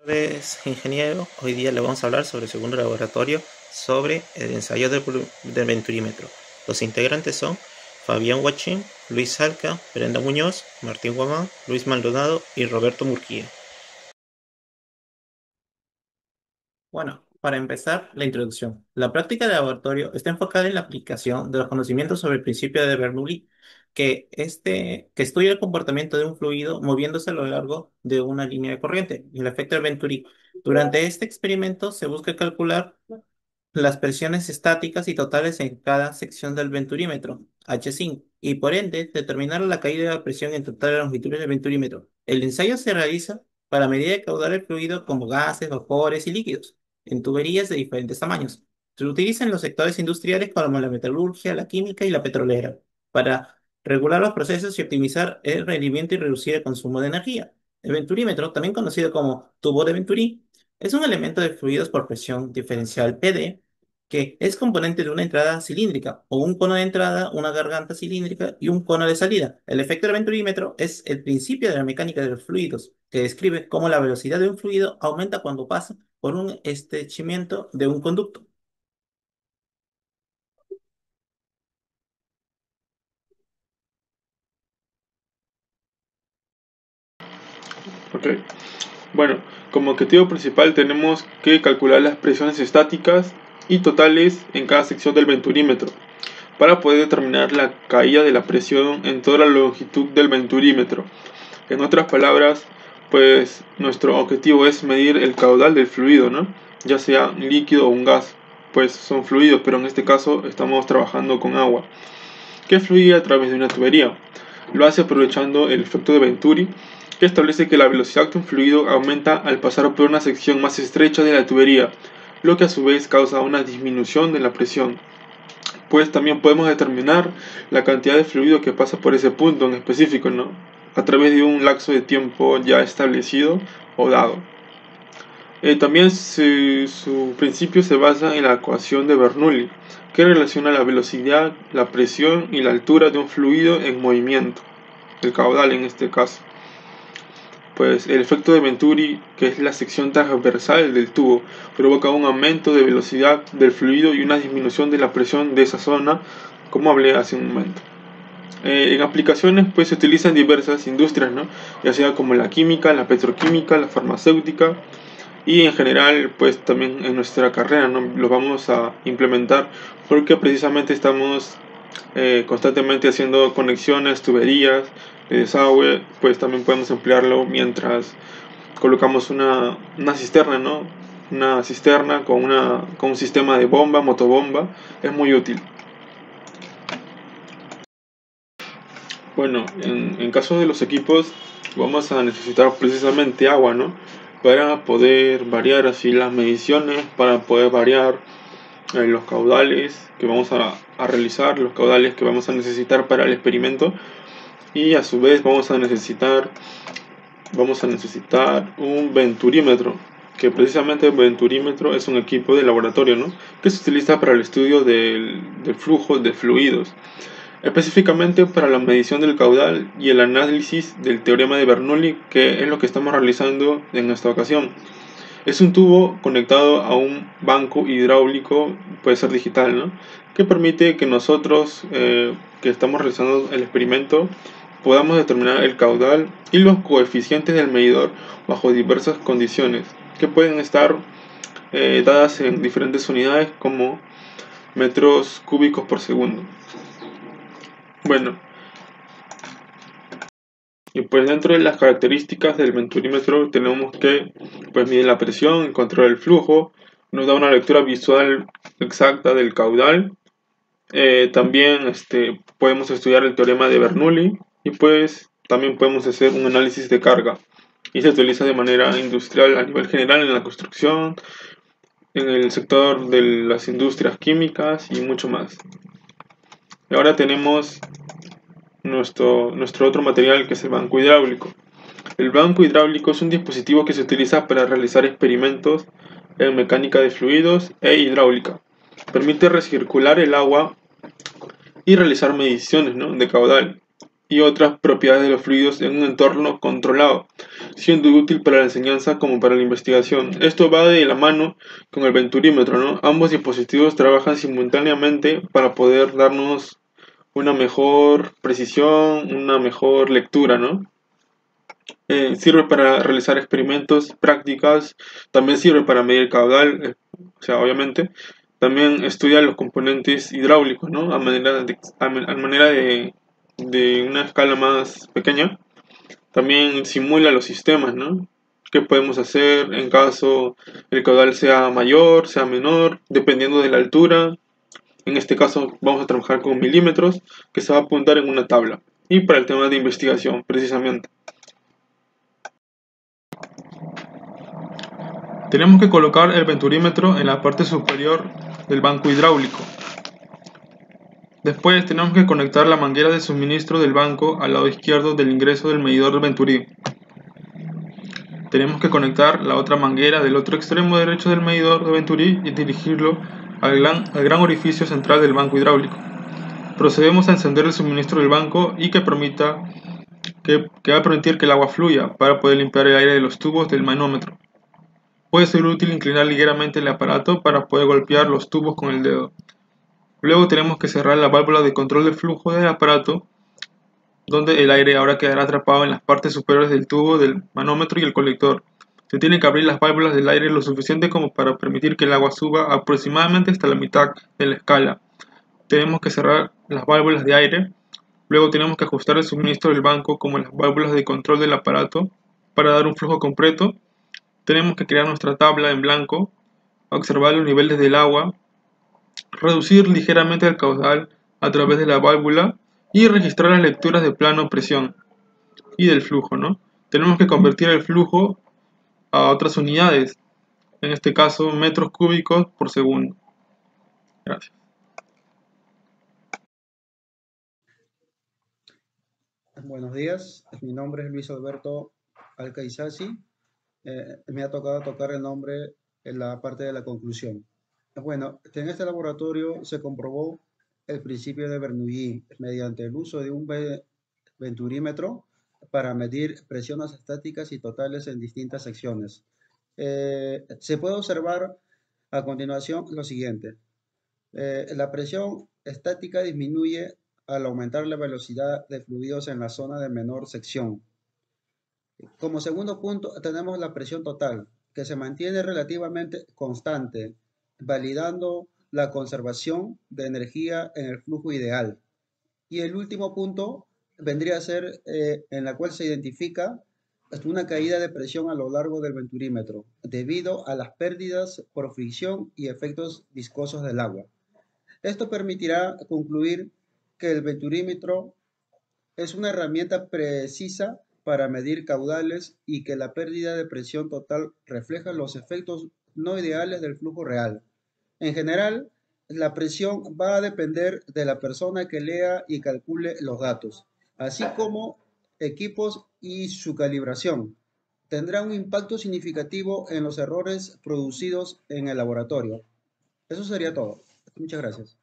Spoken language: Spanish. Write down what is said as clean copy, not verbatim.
Tardes, ingeniero. Hoy día le vamos a hablar sobre el segundo laboratorio sobre el ensayo del venturímetro. Los integrantes son Fabián Huachín, Luis Salca, Brenda Muñoz, Martín Guamán, Luis Maldonado y Roberto Murquía. Bueno, para empezar, la introducción. La práctica de laboratorio está enfocada en la aplicación de los conocimientos sobre el principio de Bernoulli, que estudia el comportamiento de un fluido moviéndose a lo largo de una línea de corriente, y el efecto de Venturi. Durante este experimento se busca calcular las presiones estáticas y totales en cada sección del venturímetro, H5, y por ende determinar la caída de la presión en total longitud del venturímetro. El ensayo se realiza para medir el caudal del fluido como gases, vapores y líquidos, en tuberías de diferentes tamaños. Se utiliza en los sectores industriales como la metalurgia, la química y la petrolera, para regular los procesos y optimizar el rendimiento y reducir el consumo de energía. El venturímetro, también conocido como tubo de Venturi, es un elemento de fluidos por presión diferencial PD que es componente de una entrada cilíndrica o un cono de entrada, una garganta cilíndrica y un cono de salida. El efecto del venturímetro es el principio de la mecánica de los fluidos, que describe cómo la velocidad de un fluido aumenta cuando pasa por un estrechamiento de un conducto. Ok, bueno, como objetivo principal tenemos que calcular las presiones estáticas y totales en cada sección del venturímetro para poder determinar la caída de la presión en toda la longitud del venturímetro. En otras palabras, pues nuestro objetivo es medir el caudal del fluido, ¿no? Ya sea un líquido o un gas, pues son fluidos, pero en este caso estamos trabajando con agua, que fluye a través de una tubería. Lo hace aprovechando el efecto de Venturi, que establece que la velocidad de un fluido aumenta al pasar por una sección más estrecha de la tubería, lo que a su vez causa una disminución de la presión. Pues también podemos determinar la cantidad de fluido que pasa por ese punto en específico, ¿no? A través de un lapso de tiempo ya establecido o dado. También su principio se basa en la ecuación de Bernoulli, que relaciona la velocidad, la presión y la altura de un fluido en movimiento, el caudal en este caso. Pues el efecto de Venturi, que es la sección transversal del tubo, provoca un aumento de velocidad del fluido y una disminución de la presión de esa zona, como hablé hace un momento. En aplicaciones pues se utilizan diversas industrias, ¿no? Ya sea como la química, la petroquímica, la farmacéutica, y en general pues también en nuestra carrera, ¿no? Lo vamos a implementar porque precisamente estamos constantemente haciendo conexiones, tuberías de desagüe. Pues también podemos emplearlo mientras colocamos una cisterna, ¿no? Una cisterna con un sistema de bomba, motobomba, es muy útil. Bueno, en caso de los equipos vamos a necesitar precisamente agua, ¿no? Para poder variar así las mediciones, para poder variar los caudales que vamos a realizar, los caudales que vamos a necesitar para el experimento, y a su vez vamos a necesitar un venturímetro, que precisamente el venturímetro es un equipo de laboratorio, ¿no? Que se utiliza para el estudio del flujo de fluidos, específicamente para la medición del caudal y el análisis del teorema de Bernoulli, que es lo que estamos realizando en esta ocasión. Es un tubo conectado a un banco hidráulico, puede ser digital, ¿no? Que permite que nosotros, que estamos realizando el experimento, podamos determinar el caudal y los coeficientes del medidor bajo diversas condiciones, que pueden estar dadas en diferentes unidades como metros cúbicos por segundo. Bueno, y pues dentro de las características del venturímetro tenemos que pues mide la presión, controla el flujo, nos da una lectura visual exacta del caudal. También podemos estudiar el teorema de Bernoulli, y pues también podemos hacer un análisis de carga, y se utiliza de manera industrial a nivel general en la construcción, en el sector de las industrias químicas y mucho más. Y ahora tenemos nuestro otro material, que es el banco hidráulico. El banco hidráulico es un dispositivo que se utiliza para realizar experimentos en mecánica de fluidos e hidráulica. Permite recircular el agua y realizar mediciones, ¿no? de caudal. y otras propiedades de los fluidos en un entorno controlado, siendo útil para la enseñanza como para la investigación. Esto va de la mano con el venturímetro, ¿no? Ambos dispositivos trabajan simultáneamente para poder darnos una mejor precisión, una mejor lectura, ¿no? Sirve para realizar experimentos, prácticas, también sirve para medir caudal, o sea, obviamente. También estudia los componentes hidráulicos, ¿no? A manera de una escala más pequeña. También simula los sistemas, ¿no? ¿Qué podemos hacer en caso el caudal sea mayor, sea menor, dependiendo de la altura? En este caso vamos a trabajar con milímetros, que se va a apuntar en una tabla. Y para el tema de investigación, precisamente. Tenemos que colocar el venturímetro en la parte superior del banco hidráulico. Después tenemos que conectar la manguera de suministro del banco al lado izquierdo del ingreso del medidor del venturí. Tenemos que conectar la otra manguera del otro extremo derecho del medidor de venturí y dirigirlo al gran orificio central del banco hidráulico. Procedemos a encender el suministro del banco y que va a permitir que el agua fluya para poder limpiar el aire de los tubos del manómetro. Puede ser útil inclinar ligeramente el aparato para poder golpear los tubos con el dedo. Luego tenemos que cerrar la válvula de control de flujo del aparato, donde el aire ahora quedará atrapado en las partes superiores del tubo del manómetro y el colector. Se tienen que abrir las válvulas del aire lo suficiente como para permitir que el agua suba aproximadamente hasta la mitad de la escala. Tenemos que cerrar las válvulas de aire. Luego tenemos que ajustar el suministro del banco como las válvulas de control del aparato para dar un flujo completo. Tenemos que crear nuestra tabla en blanco, observar los niveles del agua, reducir ligeramente el caudal a través de la válvula y registrar las lecturas de plano, presión y del flujo, ¿no? Tenemos que convertir el flujo a otras unidades, en este caso metros cúbicos por segundo. Gracias. Buenos días, mi nombre es Luis Alberto Alcaizasi. Me ha tocado tocar el nombre en la parte de la conclusión. Bueno, en este laboratorio se comprobó el principio de Bernoulli mediante el uso de un venturímetro para medir presiones estáticas y totales en distintas secciones. Se puede observar a continuación lo siguiente. La presión estática disminuye al aumentar la velocidad de fluidos en la zona de menor sección. Como segundo punto, tenemos la presión total, que se mantiene relativamente constante, validando la conservación de energía en el flujo ideal. Y el último punto vendría a ser en la cual se identifica una caída de presión a lo largo del venturímetro, debido a las pérdidas por fricción y efectos viscosos del agua. Esto permitirá concluir que el venturímetro es una herramienta precisa para medir caudales y que la pérdida de presión total refleja los efectos no ideales del flujo real. En general, la presión va a depender de la persona que lea y calcule los datos, así como equipos y su calibración. Tendrá un impacto significativo en los errores producidos en el laboratorio. Eso sería todo. Muchas gracias.